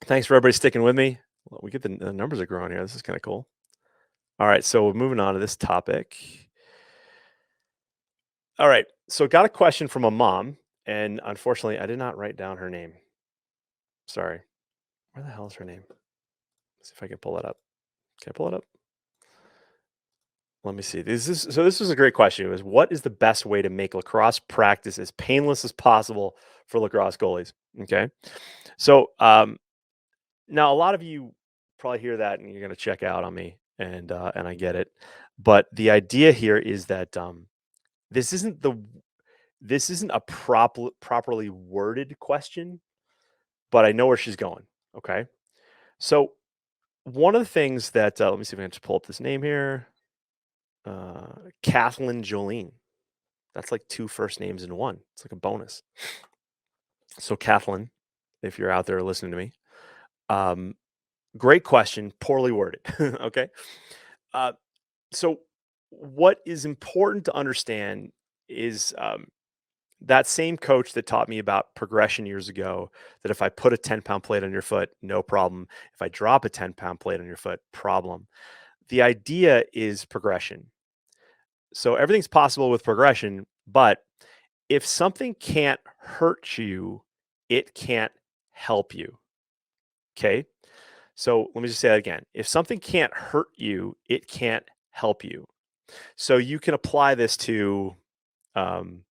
Thanks for everybody sticking with me. Well, we get the numbers are growing here. This is kind of cool. All right, so moving on to this topic. All right, so got a question from a mom, and unfortunately, I did not write down her name. Sorry. Where the hell is her name? Let's see if I can pull that up. Can I pull it up? Let me see. This was a great question. It was, what is the best way to make lacrosse practice as painless as possible for lacrosse goalies? Okay. So now a lot of you probably hear that and you're gonna check out on me, and I get it. But the idea here is that this isn't the this isn't a properly worded question, but I know where she's going. Okay. So one of the things that let me see if I can just pull up this name here. Kathleen Jolene. That's like two first names in one. It's like a bonus. So Kathleen, if you're out there listening to me, um, great question, poorly worded. Okay. Uh, so what is important to understand is that same coach that taught me about progression years ago, that if I put a 10-pound plate on your foot, no problem. If I drop a 10-pound plate on your foot, problem. The idea is progression. So everything's possible with progression, but if something can't hurt you, it can't help you. Okay. So let me just say that again. If something can't hurt you, it can't help you. So you can apply this to, um,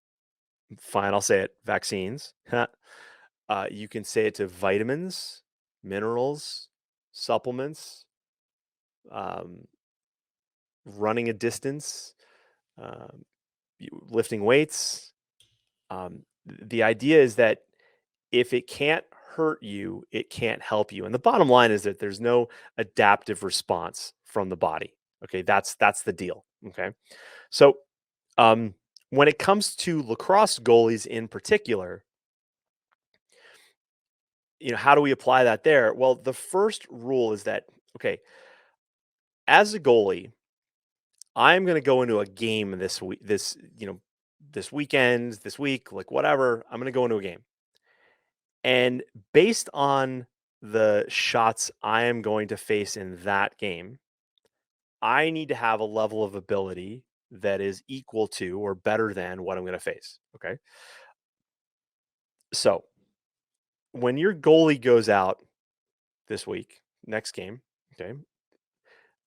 fine, I'll say it, vaccines. You can say it to vitamins, minerals, supplements, um, running a distance, um, lifting weights. The idea is that if it can't hurt you, it can't help you. And the bottom line is that there's no adaptive response from the body. Okay, that's the deal. Okay, so um, when it comes to lacrosse goalies in particular, how do we apply that there? Well, the first rule is that, okay, as a goalie, I'm going to go into a game this week, this weekend, this week, like whatever. I'm going to go into a game, and based on the shots I am going to face in that game, I need to have a level of ability that is equal to or better than what I'm going to face. Okay. So when your goalie goes out this week, next game, okay,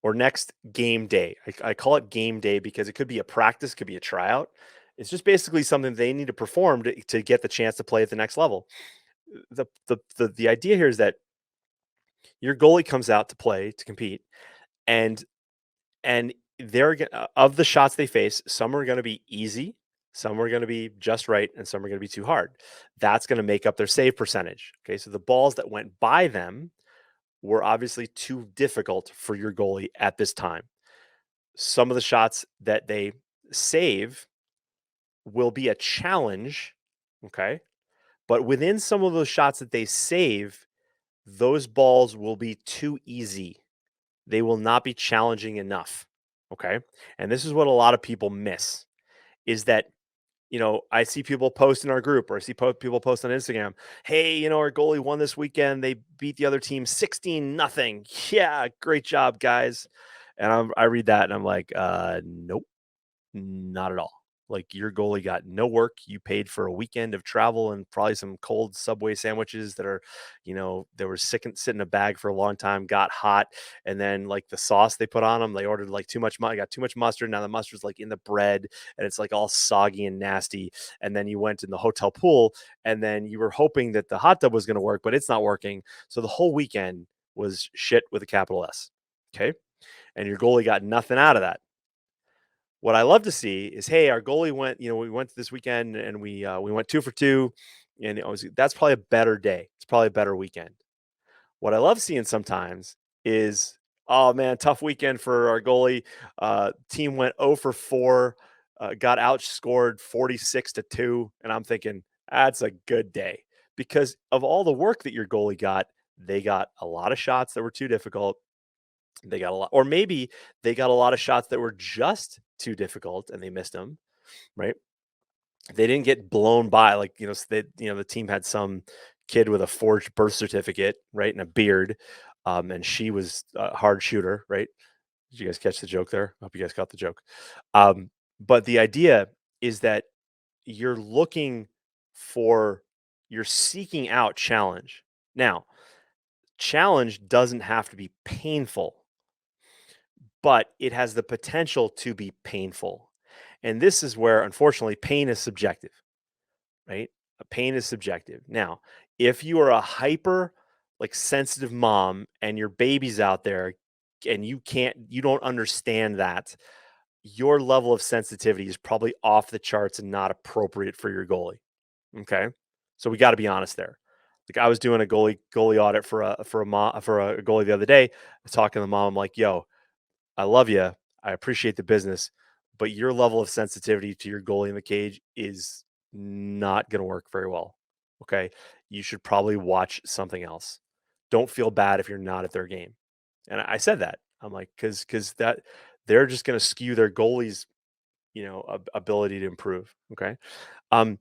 or next game day, I call it game day because it could be a practice, could be a tryout. It's just basically something they need to perform to get the chance to play at the next level. The idea here is that your goalie comes out to play, to compete, and of the shots they face, some are gonna be easy, some are gonna be just right, and some are gonna be too hard. That's gonna make up their save percentage. Okay, so the balls that went by them were obviously too difficult for your goalie at this time. Some of the shots that they save will be a challenge, okay? But within some of those shots that they save, those balls will be too easy. They will not be challenging enough, okay? And this is what a lot of people miss is that, I see people post in our group or I see people post on Instagram, "Hey, our goalie won this weekend. They beat the other team 16 nothing. Yeah, great job, guys." And I read that and I'm like, nope, not at all. Like your goalie got no work. You paid for a weekend of travel and probably some cold Subway sandwiches that are, they were sit in a bag for a long time, got hot, and then like the sauce they put on them, they ordered like too much. Got too much mustard. Now the mustard's like in the bread, and it's like all soggy and nasty. And then you went in the hotel pool, and then you were hoping that the hot tub was going to work, but it's not working. So the whole weekend was shit with a capital S. Okay, and your goalie got nothing out of that. What I love to see is, hey, our goalie went, we went this weekend and we went 2 for 2, and that's probably a better day. It's probably a better weekend. What I love seeing sometimes is, oh man, tough weekend for our goalie. Team went 0 for 4, got outscored 46-2, and I'm thinking that's a good day because of all the work that your goalie got. They got a lot of shots that were too difficult. They got a lot, or maybe they got a lot of shots that were just too difficult and they missed them, right? They didn't get blown by, like, the team had some kid with a forged birth certificate, right, and a beard, and she was a hard shooter, right? Did you guys catch the joke there? I hope you guys caught the joke. But the idea is that you're looking for you're seeking out challenge. Now, challenge doesn't have to be painful, but it has the potential to be painful. And this is where, unfortunately, pain is subjective, right? Pain is subjective. Now, if you are a hyper, like sensitive mom and your baby's out there and you don't understand that, your level of sensitivity is probably off the charts and not appropriate for your goalie. Okay. So we got to be honest there. Like I was doing a goalie audit for a goalie the other day. I was talking to the mom, I'm like, yo, I love you. I appreciate the business, but your level of sensitivity to your goalie in the cage is not going to work very well. Okay. You should probably watch something else. Don't feel bad if you're not at their game. And I said that. I'm like, because that they're just going to skew their goalies, ability to improve. Okay. Um,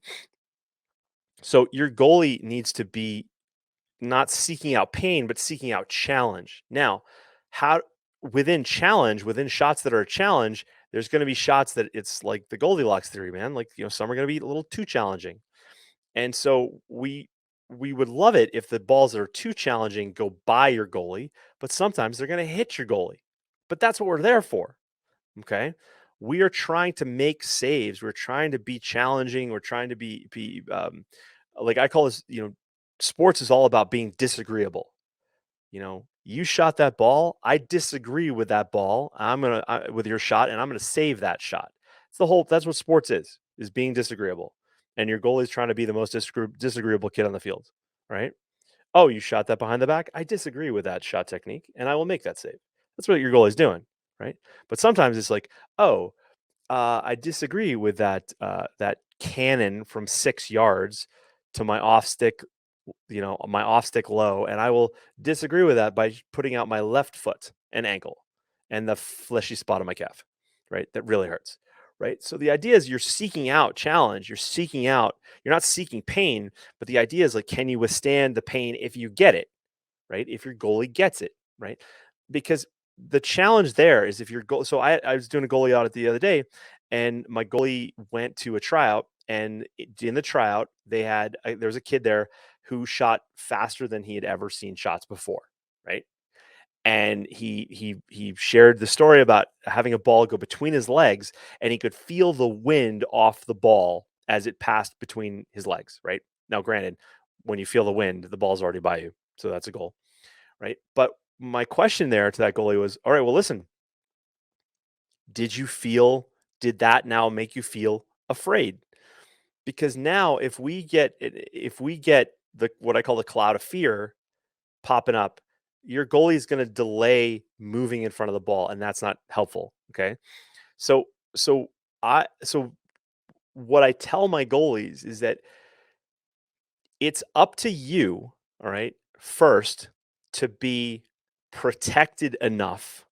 so your goalie needs to be not seeking out pain, but seeking out challenge. Now, how within shots that are a challenge, there's going to be shots that it's like the Goldilocks theory, man. Like, some are going to be a little too challenging. And so we would love it if the balls that are too challenging go by your goalie, but sometimes they're going to hit your goalie. But that's what we're there for. Okay. We are trying to make saves. We're trying to be challenging. We're trying to be like I call this, sports is all about being disagreeable. You shot that ball. I disagree with that ball. With your shot, and I'm gonna save that shot. That's what sports is being disagreeable. And your goalie is trying to be the most disagreeable kid on the field, right? Oh, you shot that behind the back. I disagree with that shot technique, and I will make that save. That's what your goalie's doing, right? But sometimes it's like, oh, I disagree with that cannon from 6 yards to my off stick low, and I will disagree with that by putting out my left foot and ankle and the fleshy spot on my calf, right? That really hurts, right? So the idea is you're seeking out challenge. You're not seeking pain, but the idea is like, can you withstand the pain if you get it, right? If your goalie gets it, right? Because the challenge there is if your goal. So I was doing a goalie audit the other day, and my goalie went to a tryout, and in the tryout there was a kid there who shot faster than he had ever seen shots before, right? And he shared the story about having a ball go between his legs, and he could feel the wind off the ball as it passed between his legs, right? Now, granted, when you feel the wind, the ball's already by you, so that's a goal, right? But my question there to that goalie was, all right, well, listen, did you feel, did that now make you feel afraid? Because now if we get the what I call the cloud of fear popping up, your goalie is going to delay moving in front of the ball, and that's not helpful. Okay. So so what I tell my goalies is that it's up to you, all right, first to be protected enough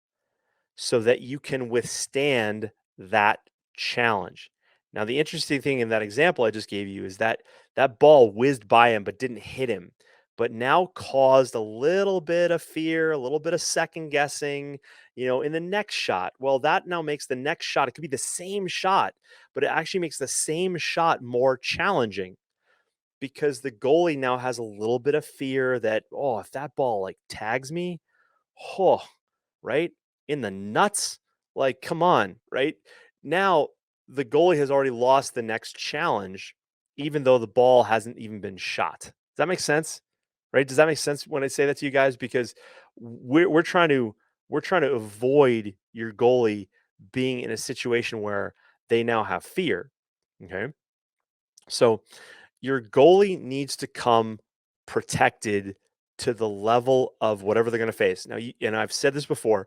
so that you can withstand that challenge. Now, the interesting thing in that example I just gave you is that that ball whizzed by him but didn't hit him, but now caused a little bit of fear, a little bit of second guessing, in the next shot. Well, that now makes the next shot, it could be the same shot, but it actually makes the same shot more challenging because the goalie now has a little bit of fear that, oh, if that ball like tags me, oh, right? In the nuts? Like, come on, right? Now, the goalie has already lost the next challenge, even though the ball hasn't even been shot. Does that make sense? Right? Does that make sense when I say that to you guys? Because we're trying to avoid your goalie being in a situation where they now have fear. Okay. So your goalie needs to come protected to the level of whatever they're going to face. Now, and I've said this before,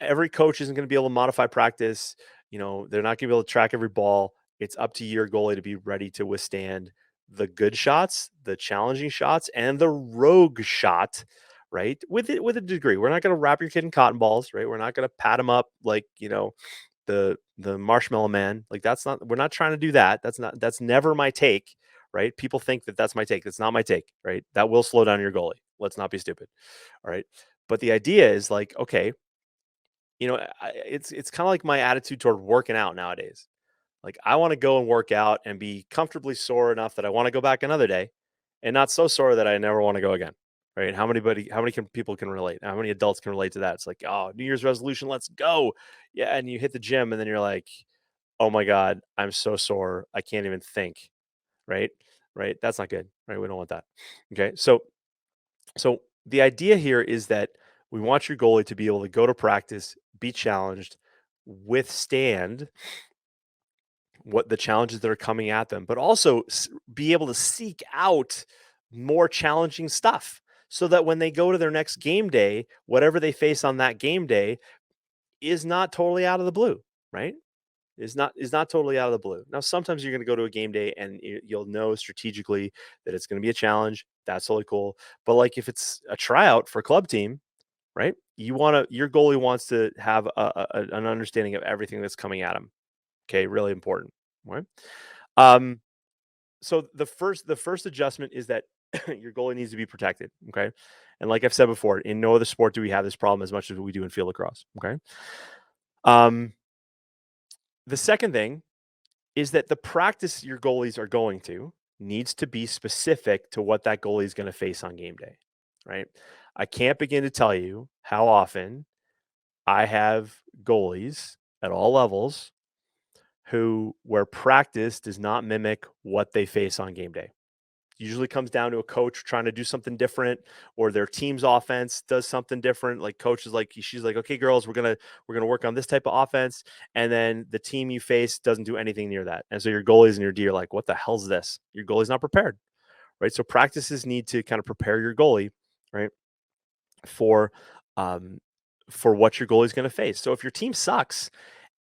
every coach isn't going to be able to modify practice. They're not going to be able to track every ball. It's up to your goalie to be ready to withstand the good shots, the challenging shots, and the rogue shot, right? With a degree. We're not going to wrap your kid in cotton balls, right? We're not going to pat him up like, the marshmallow man. Like that's not we're not trying to do that. That's never my take, right? People think that that's my take. That's not my take, right? That will slow down your goalie. Let's not be stupid. All right. But the idea is like, okay, it's kind of like my attitude toward working out nowadays. Like I want to go and work out and be comfortably sore enough that I want to go back another day, and not so sore that I never want to go again. Right? How many people can relate? How many adults can relate to that? It's like, oh, New Year's resolution, let's go. Yeah, and you hit the gym and then you're like, oh my God, I'm so sore. I can't even think. Right? Right? That's not good. Right? We don't want that. Okay. So the idea here is that we want your goalie to be able to go to practice, be challenged, withstand what the challenges that are coming at them, but also be able to seek out more challenging stuff so that when they go to their next game day, whatever they face on that game day is not totally out of the blue, right? Is not totally out of the blue. Now, sometimes you're going to go to a game day and you'll know strategically that it's going to be a challenge. That's totally cool. But like if it's a tryout for a club team, right? Your goalie wants to have an understanding of everything that's coming at him. Okay, really important. Right. Um, so the first adjustment is that your goalie needs to be protected. Okay. And like I've said before, in no other sport do we have this problem as much as we do in field lacrosse. Okay. Um, the second thing is that the practice your goalies are going to needs to be specific to what that goalie is going to face on game day. Right. I can't begin to tell you how often I have goalies at all levels who where practice does not mimic what they face on game day. Usually comes down to a coach trying to do something different, or their team's offense does something different. Like coach is like, she's like, okay, girls, we're gonna work on this type of offense, and then the team you face doesn't do anything near that, and so your goalies and your D are like, what the hell's this? Your goalie's not prepared, right? So practices need to kind of prepare your goalie, right, for um for what your goalie's going to face. So if your team sucks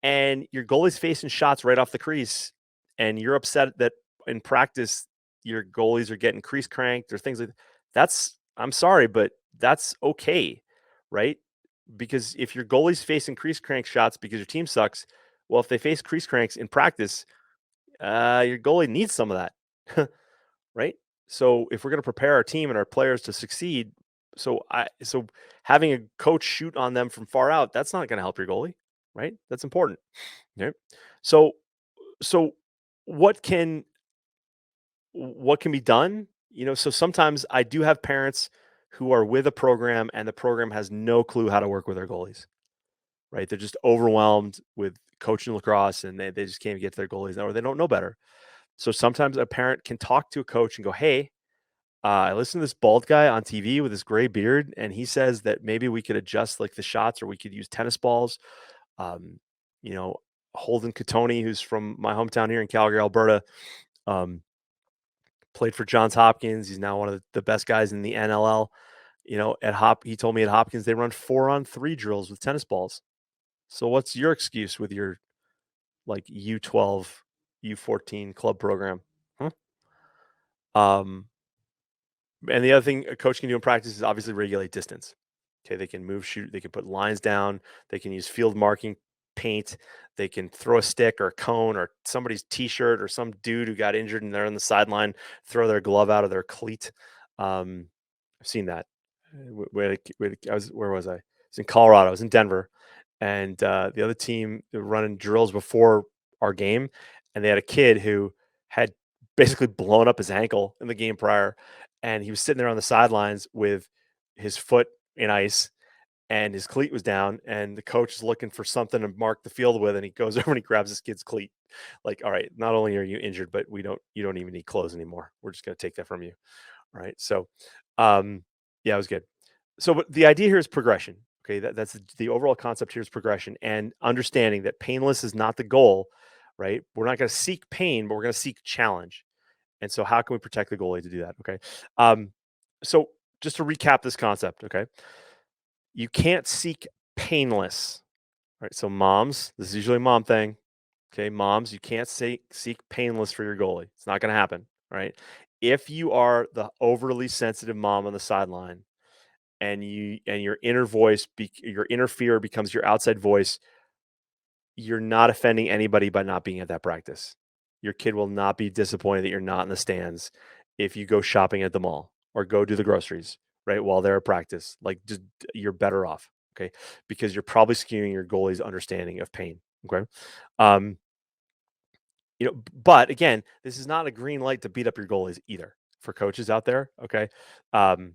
and your goalie's facing shots right off the crease and you're upset that in practice your goalies are getting crease cranked or things like that, that's I'm sorry, but that's okay, right? Because if your goalie's facing crease crank shots because your team sucks, well, if they face crease cranks in practice, your goalie needs some of that. Right? So if we're going to prepare our team and our players to succeed, so having a coach shoot on them from far out, that's not going to help your goalie, right? That's important. Okay. So so what can what can be done? So sometimes I do have parents who are with a program and the program has no clue how to work with their goalies, right? They're just overwhelmed with coaching lacrosse and they just can't get to their goalies or they don't know better. So sometimes a parent can talk to a coach and go, hey, I listened to this bald guy on TV with his gray beard, and he says that maybe we could adjust like the shots or we could use tennis balls. Um, you know, Holden Catoni, who's from my hometown here in Calgary, Alberta, um, played for Johns Hopkins. He's now one of the best guys in the NLL. He told me at Hopkins they run 4-on-3 drills with tennis balls. So what's your excuse with your like U12, U14 club program? Huh? Um, And the other thing a coach can do in practice is obviously regulate distance. Okay, they can move, shoot, they can put lines down, they can use field marking paint, they can throw a stick or a cone or somebody's t-shirt or some dude who got injured and they're on the sideline, throw their glove out of their cleat. I've seen that. Where was I? I was in Colorado. I was in Denver, and the other team they were running drills before our game, and they had a kid who had basically blown up his ankle in the game prior, and he was sitting there on the sidelines with his foot in ice and his cleat was down and the coach is looking for something to mark the field with and he goes over and he grabs this kid's cleat like, all right, not only are you injured but you don't even need clothes anymore, we're just going to take that from you. All right, so yeah, it was good. So but the idea here is progression. Okay, that's the overall concept here is progression and understanding that painless is not the goal, right? We're not going to seek pain but we're going to seek challenge. And so how can we protect the goalie to do that? Okay. Um, so just to recap this concept, okay, you can't seek painless. Right. So moms, this is usually a mom thing. Okay. Moms, you can't seek painless for your goalie. It's not going to happen. Right. If you are the overly sensitive mom on the sideline and your inner voice, your inner fear becomes your outside voice, you're not offending anybody by not being at that practice. your kid will not be disappointed that you're not in the stands if you go shopping at the mall or go do the groceries, right, while they're at practice. Like, just you're better off, okay? Because you're probably skewing your goalie's understanding of pain, okay? Um, but again, this is not a green light to beat up your goalies either for coaches out there, okay? Um,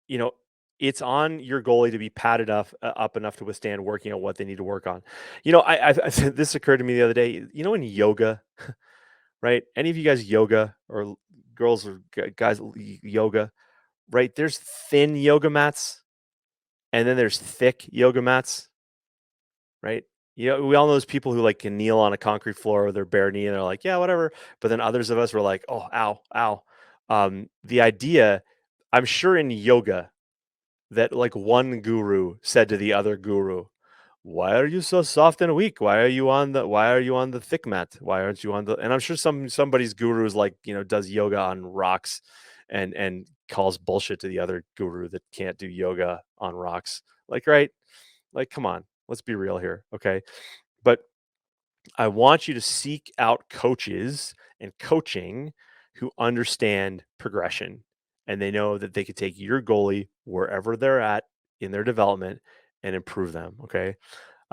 you know, it's on your goalie to be padded up enough to withstand working on what they need to work on. This occurred to me the other day. In yoga, right? Any of you guys yoga or girls or guys yoga, right? There's thin yoga mats, and then there's thick yoga mats, right? We all know those people who like can kneel on a concrete floor with their bare knee, and they're like, yeah, whatever. But then others of us were like, oh, ow, ow. The idea, I'm sure in yoga, that like one guru said to the other guru, "Why are you so soft and weak? Why are you on the thick mat? Why aren't you on the?" And I'm sure somebody's guru is like, does yoga on rocks and calls bullshit to the other guru that can't do yoga on rocks. Like, right? Like, come on. Let's be real here, okay? But I want you to seek out coaches and coaching who understand progression, and they know that they could take your goalie wherever they're at in their development and improve them. Okay.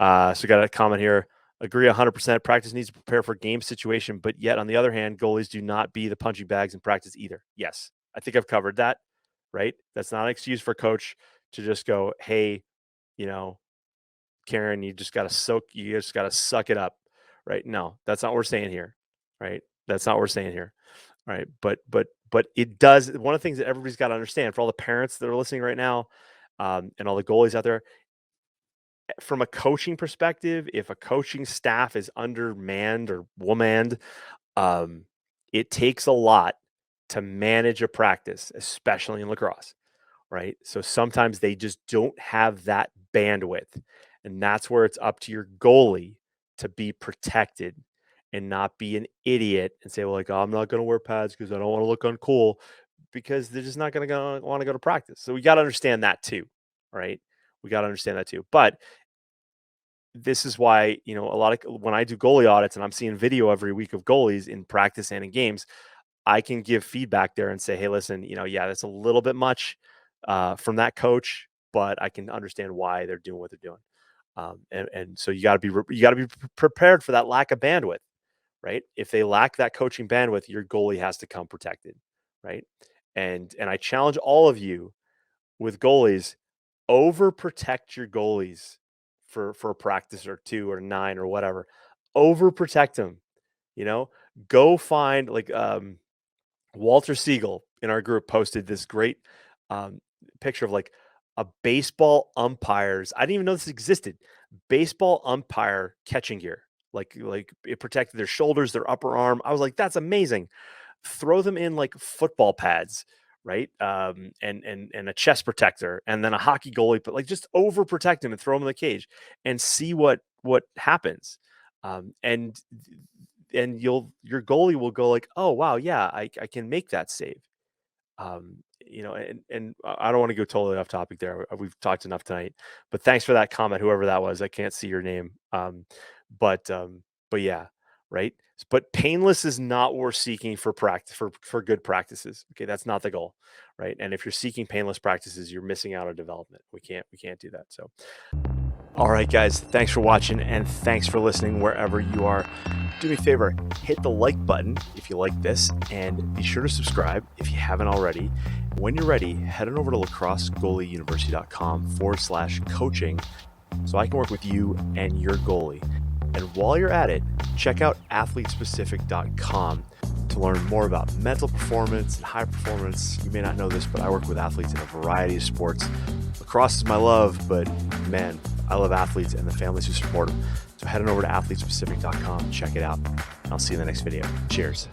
So got a comment here. Agree 100%. Practice needs to prepare for game situation, but yet on the other hand, goalies do not be the punching bags in practice either. Yes, I think I've covered that. Right. That's not an excuse for a coach to just go, hey, Karen, you just got to suck it up. Right. No, that's not what we're saying here. Right. That's not what we're saying here. Right. But it does. One of the things that everybody's got to understand, for all the parents that are listening right now, and all the goalies out there, from a coaching perspective, if a coaching staff is undermanned or womaned, it takes a lot to manage a practice, especially in lacrosse, right? So sometimes they just don't have that bandwidth. And that's where it's up to your goalie to be protected and not be an idiot and say, well, like, oh, I'm not going to wear pads because I don't want to look uncool, because they're just not going to want to go to practice. So we got to understand that too, right? We got to understand that too. But this is why, a lot of, when I do goalie audits and I'm seeing video every week of goalies in practice and in games, I can give feedback there and say, hey, listen, yeah, that's a little bit much from that coach, but I can understand why they're doing what they're doing. And so you got to be prepared for that lack of bandwidth, right? If they lack that coaching bandwidth, your goalie has to come protected, right? And I challenge all of you with goalies, overprotect your goalies for a practice or 2 or 9 or whatever. Overprotect them, go find, like, Walter Siegel in our group posted this great picture of like a baseball umpires. I didn't even know this existed. Baseball umpire catching gear. Like it protected their shoulders, their upper arm. I was like, that's amazing. Throw them in like football pads, right? And a chest protector, and then a hockey goalie, but like just overprotect them and throw them in the cage and see what happens. And your goalie will go like, oh wow, yeah, I can make that save. And I don't want to go totally off topic there. We've talked enough tonight, but thanks for that comment, whoever that was. I can't see your name. But yeah, right. But painless is not what we're seeking for practice, for good practices. Okay, that's not the goal, right? And if you're seeking painless practices, you're missing out on development. We can't do that. So, all right, guys, thanks for watching, and thanks for listening wherever you are. Do me a favor, hit the like button if you like this, and be sure to subscribe if you haven't already. When you're ready, head on over to lacrossegoalieuniversity.com/coaching so I can work with you and your goalie. And while you're at it, check out athletespecific.com to learn more about mental performance and high performance. You may not know this, but I work with athletes in a variety of sports. Lacrosse is my love, but man, I love athletes and the families who support them. So head on over to athletespecific.com, check it out, and I'll see you in the next video. Cheers.